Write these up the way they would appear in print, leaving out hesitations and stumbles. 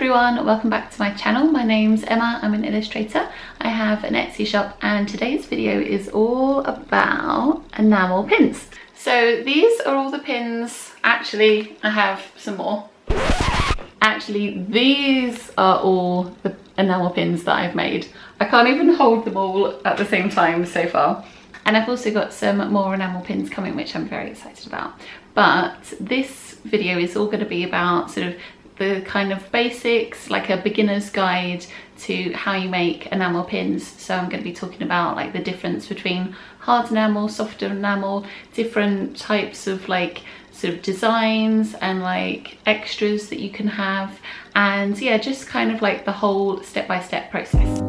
everyone, welcome back to my channel. My name's Emma, I'm an illustrator. I have an Etsy shop and today's video is all about enamel pins. So these are all the pins. Actually, I have some more. Actually, these are all the enamel pins that I've made. I can't even hold them all at the same time so far. And I've also got some more enamel pins coming, which I'm very excited about. But this video is all going to be about sort of the kind of basics, like a beginner's guide to how you make enamel pins. So I'm going to be talking about like the difference between hard enamel, soft enamel, different types of like sort of designs and like extras that you can have, and yeah, just kind of like the whole step-by-step process.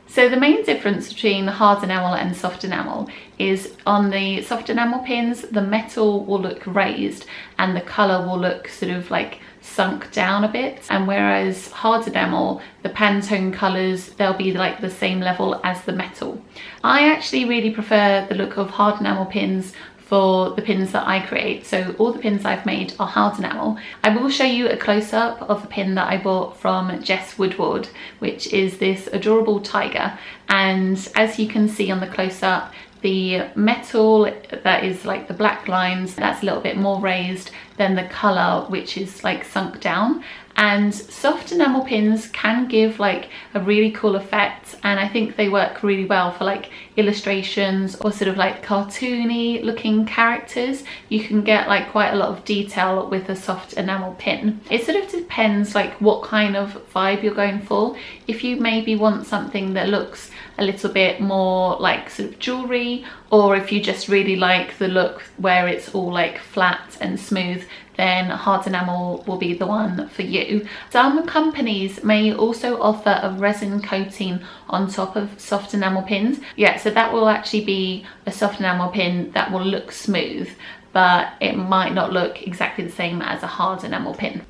So the main difference between hard enamel and soft enamel is on the soft enamel pins, the metal will look raised and the colour will look sort of like sunk down a bit, and whereas hard enamel, the Pantone colours, they'll be like the same level as the metal. I actually really prefer the look of hard enamel pins for the pins that I create. So all the pins I've made are hard enamel. I will show you a close-up of the pin that I bought from Jess Woodward, which is this adorable tiger. And as you can see on the close-up, the metal that is like the black lines, that's a little bit more raised than the colour, which is like sunk down. And soft enamel pins can give like a really cool effect, and I think they work really well for like illustrations or sort of like cartoony looking characters. You can get like quite a lot of detail with a soft enamel pin. It sort of depends like what kind of vibe you're going for. If you maybe want something that looks a little bit more like sort of jewelry, or if you just really like the look where it's all like flat and smooth, then hard enamel will be the one for you. Some companies may also offer a resin coating on top of soft enamel pins. Yeah, so that will actually be a soft enamel pin that will look smooth, but it might not look exactly the same as a hard enamel pin.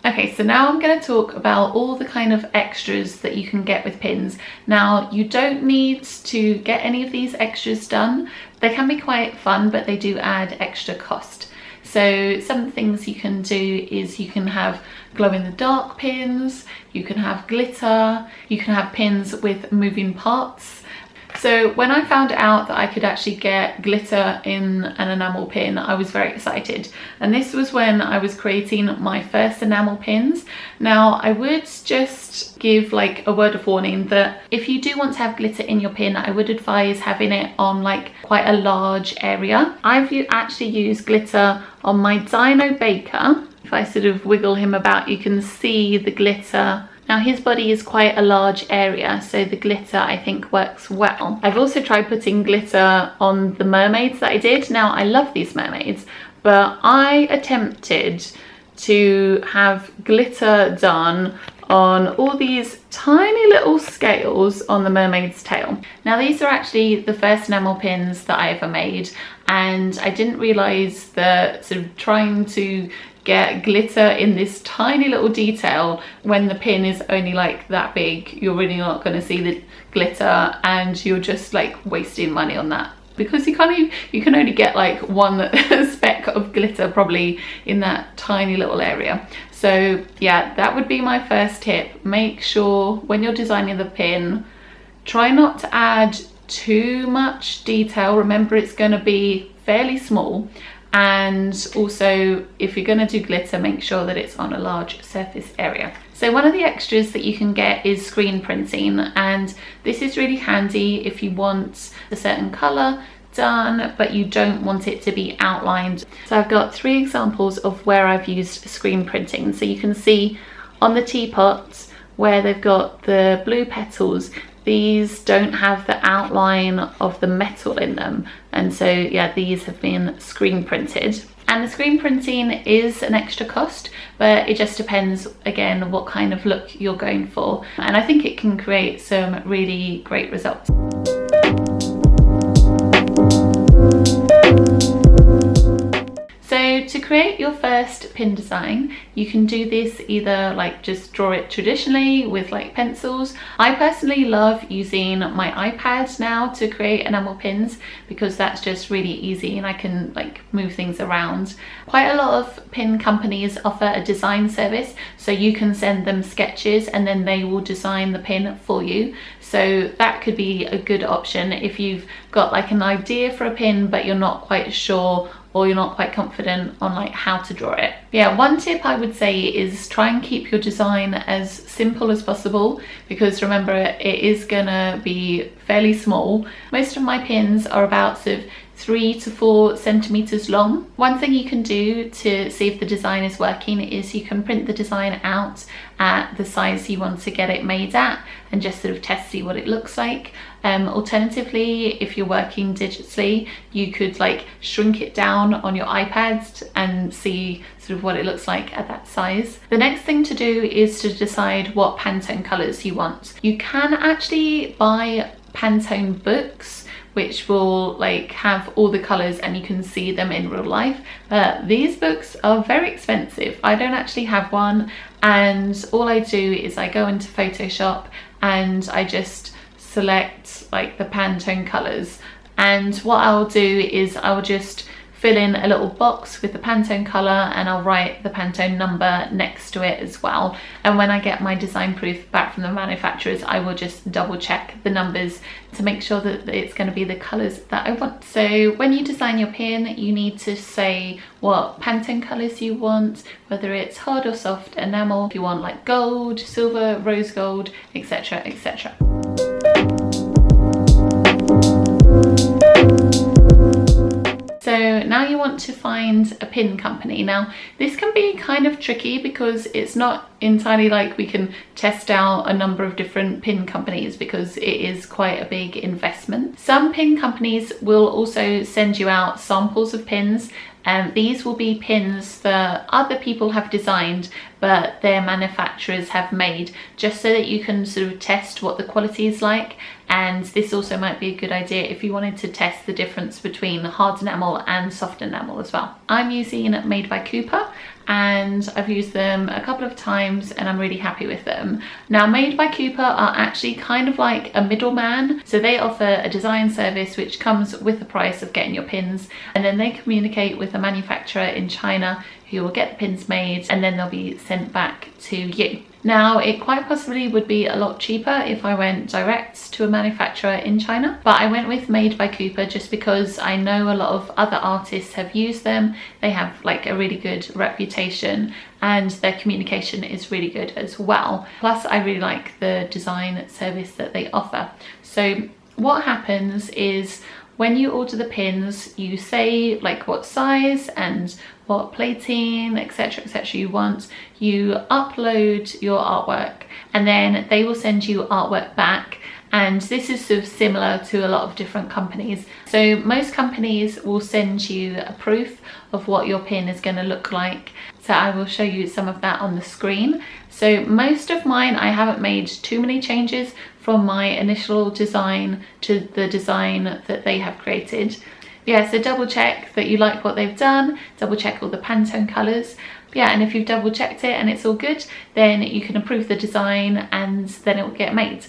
Okay, so now I'm going to talk about all the kind of extras that you can get with pins. Now, you don't need to get any of these extras done. They can be quite fun, but they do add extra cost. So some things you can do is you can have glow-in-the-dark pins, you can have glitter, you can have pins with moving parts. So when I found out that I could actually get glitter in an enamel pin, I was very excited. And this was when I was creating my first enamel pins. Now, I would just give like a word of warning that if you do want to have glitter in your pin, I would advise having it on like quite a large area. I've actually used glitter on my Dino Baker. If I sort of wiggle him about, you can see the glitter. Now his body is quite a large area, so the glitter I think works well. I've also tried putting glitter on the mermaids that I did. Now I love these mermaids, but I attempted to have glitter done on all these tiny little scales on the mermaid's tail. Now these are actually the first enamel pins that I ever made, and I didn't realise that sort of trying to get glitter in this tiny little detail when the pin is only like that big, you're really not going to see the glitter, and you're just like wasting money on that, because you can only get like one speck of glitter probably in that tiny little area. So yeah, that would be my first tip. Make sure when you're designing the pin, try not to add too much detail. Remember, it's going to be fairly small. And also, if you're going to do glitter, make sure that it's on a large surface area. So one of the extras that you can get is screen printing, and this is really handy if you want a certain colour done but you don't want it to be outlined. So I've got 3 examples of where I've used screen printing. So you can see on the teapots where they've got the blue petals, these don't have the outline of the metal in them, and so yeah, these have been screen printed. And the screen printing is an extra cost, but it just depends again what kind of look you're going for, and I think it can create some really great results. So to create your first pin design, you can do this either like just draw it traditionally with like pencils. I personally love using my iPad now to create enamel pins because that's just really easy and I can like move things around. Quite a lot of pin companies offer a design service, so you can send them sketches and then they will design the pin for you. So that could be a good option if you've got like an idea for a pin but you're not quite sure or you're not quite confident on like how to draw it. Yeah, one tip I would say is try and keep your design as simple as possible, because remember it is gonna be fairly small. Most of my pins are about sort of 3 to 4 centimeters long. One thing you can do to see if the design is working is you can print the design out at the size you want to get it made at and just sort of test, see what it looks like. Alternatively, if you're working digitally, you could like shrink it down on your iPad and see sort of what it looks like at that size. The next thing to do is to decide what Pantone colors you want. You can actually buy Pantone books which will like have all the colors and you can see them in real life. These books are very expensive. I don't actually have one, and all I do is I go into Photoshop and I just select like the Pantone colors, and what I'll do is I'll just fill in a little box with the Pantone color and I'll write the Pantone number next to it as well. And when I get my design proof back from the manufacturers, I will just double check the numbers to make sure that it's going to be the colors that I want. So when you design your pin, you need to say what Pantone colors you want, whether it's hard or soft enamel, if you want like gold, silver, rose gold, etc, etc. So now you want to find a pin company. Now this can be kind of tricky because it's not entirely like we can test out a number of different pin companies because it is quite a big investment. Some pin companies will also send you out samples of pins, and these will be pins that other people have designed but their manufacturers have made, just so that you can sort of test what the quality is like. And this also might be a good idea if you wanted to test the difference between hard enamel and soft enamel as well. I'm using Made by Cooper and I've used them a couple of times and I'm really happy with them. Now Made by Cooper are actually kind of like a middleman, so they offer a design service which comes with the price of getting your pins, and then they communicate with a manufacturer in China who will get the pins made and then they'll be sent back to you. Now it quite possibly would be a lot cheaper if I went direct to a manufacturer in China, but I went with Made by Cooper just because I know a lot of other artists have used them. They have like a really good reputation and their communication is really good as well. Plus I really like the design service that they offer. So what happens is when you order the pins, you say like what size and what plating, etc, etc you want. You upload your artwork and then they will send you artwork back, and this is sort of similar to a lot of different companies. So most companies will send you a proof of what your pin is going to look like. So I will show you some of that on the screen. So most of mine, I haven't made too many changes from my initial design to the design that they have created. Yeah, so double check that you like what they've done, double check all the Pantone colours. Yeah, and if you've double checked it and it's all good, then you can approve the design and then it will get made.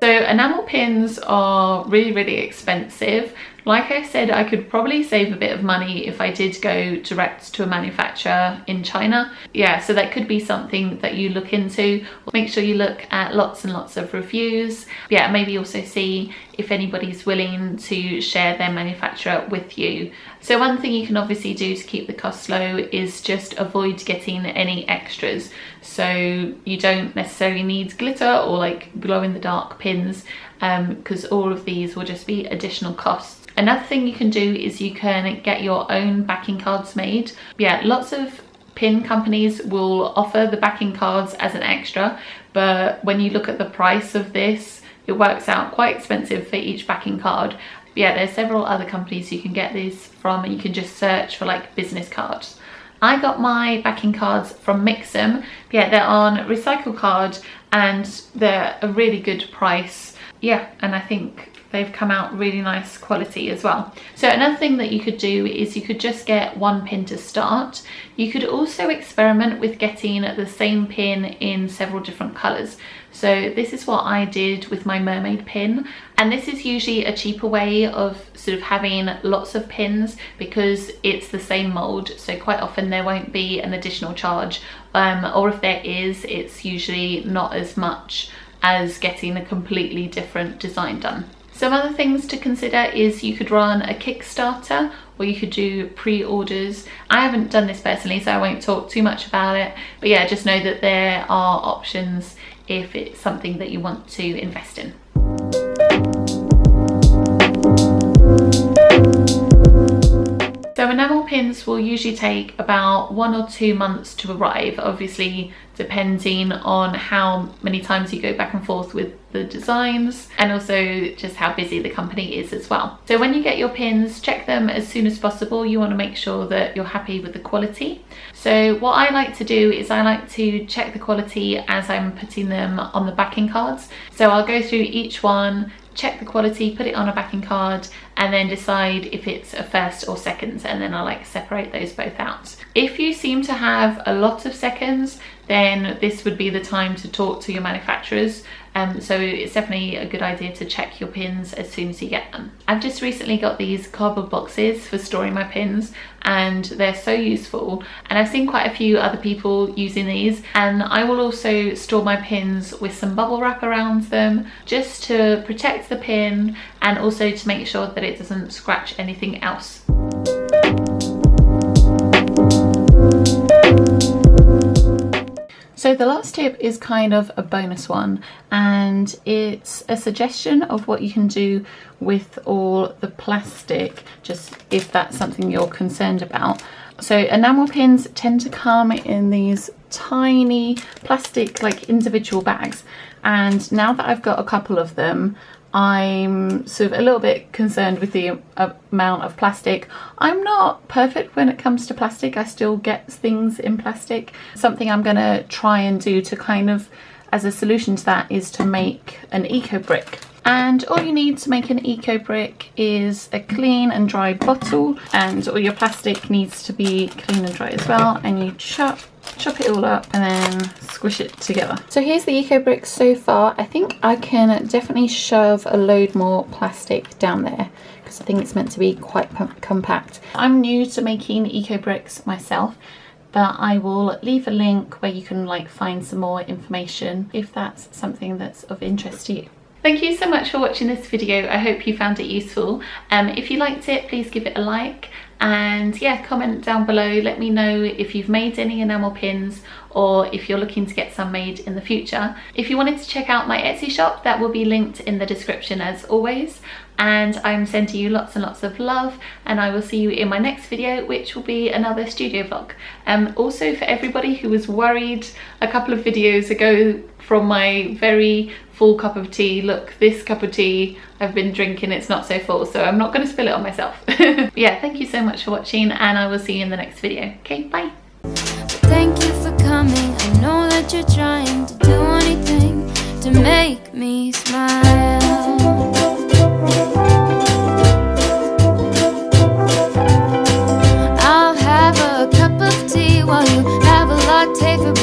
So enamel pins are really, really expensive. Like I said, I could probably save a bit of money if I did go direct to a manufacturer in China. Yeah, so that could be something that you look into. Make sure you look at lots and lots of reviews. Yeah, maybe also see if anybody's willing to share their manufacturer with you. So one thing you can obviously do to keep the cost low is just avoid getting any extras. So you don't necessarily need glitter or like glow in the dark pins, because all of these will just be additional costs. Another thing you can do is you can get your own backing cards made. Yeah, lots of pin companies will offer the backing cards as an extra, but when you look at the price of this, it works out quite expensive for each backing card. Yeah, there's several other companies you can get these from, and you can just search for like business cards. I got my backing cards from Mix'em. Yeah, they're on recycle card and they're a really good price. Yeah, and I think they've come out really nice quality as well. So another thing that you could do is you could just get one pin to start. You could also experiment with getting the same pin in several different colours. So this is what I did with my mermaid pin, and this is usually a cheaper way of sort of having lots of pins because it's the same mould, so quite often there won't be an additional charge, or if there is, it's usually not as much as getting a completely different design done. Some other things to consider is you could run a Kickstarter or you could do pre-orders. I haven't done this personally, so I won't talk too much about it, but yeah, just know that there are options if it's something that you want to invest in. So enamel pins will usually take about 1 or 2 months to arrive, obviously depending on how many times you go back and forth with the designs and also just how busy the company is as well. So when you get your pins, check them as soon as possible. You want to make sure that you're happy with the quality. So what I like to do is I like to check the quality as I'm putting them on the backing cards. So I'll go through each one, check the quality, put it on a backing card, and then decide if it's a first or seconds, and then I like separate those both out. If you seem to have a lot of seconds, then this would be the time to talk to your manufacturers. So it's definitely a good idea to check your pins as soon as you get them. I've just recently got these cardboard boxes for storing my pins, and they're so useful, and I've seen quite a few other people using these, and I will also store my pins with some bubble wrap around them just to protect the pin and also to make sure that it doesn't scratch anything else. So the last tip is kind of a bonus one, and it's a suggestion of what you can do with all the plastic, just if that's something you're concerned about. So enamel pins tend to come in these tiny plastic like individual bags, and now that I've got a couple of them, I'm sort of a little bit concerned with the amount of plastic. I'm not perfect when it comes to plastic. I still get things in plastic. Something I'm gonna try and do to kind of, as a solution to that, is to make an eco brick. And all you need to make an eco brick is a clean and dry bottle, and all your plastic needs to be clean and dry as well, and you chop it all up and then squish it together. So here's the eco brick so far. I think I can definitely shove a load more plastic down there because I think it's meant to be quite compact. I'm new to making eco bricks myself, but I will leave a link where you can like find some more information if that's something that's of interest to you. Thank you so much for watching this video. I hope you found it useful. If you liked it, please give it a like, and yeah, comment down below. Let me know if you've made any enamel pins or if you're looking to get some made in the future. If you wanted to check out my Etsy shop, that will be linked in the description as always. And I'm sending you lots and lots of love, and I will see you in my next video, which will be another studio vlog. Also, for everybody who was worried a couple of videos ago from my very full cup of tea, look, this cup of tea I've been drinking, it's not so full, so I'm not going to spill it on myself. Yeah, thank you so much for watching, and I will see you in the next video. Okay, bye. Thank you for coming. I know that you're trying to do anything to make me smile. I'll have a cup of tea while you have a latte for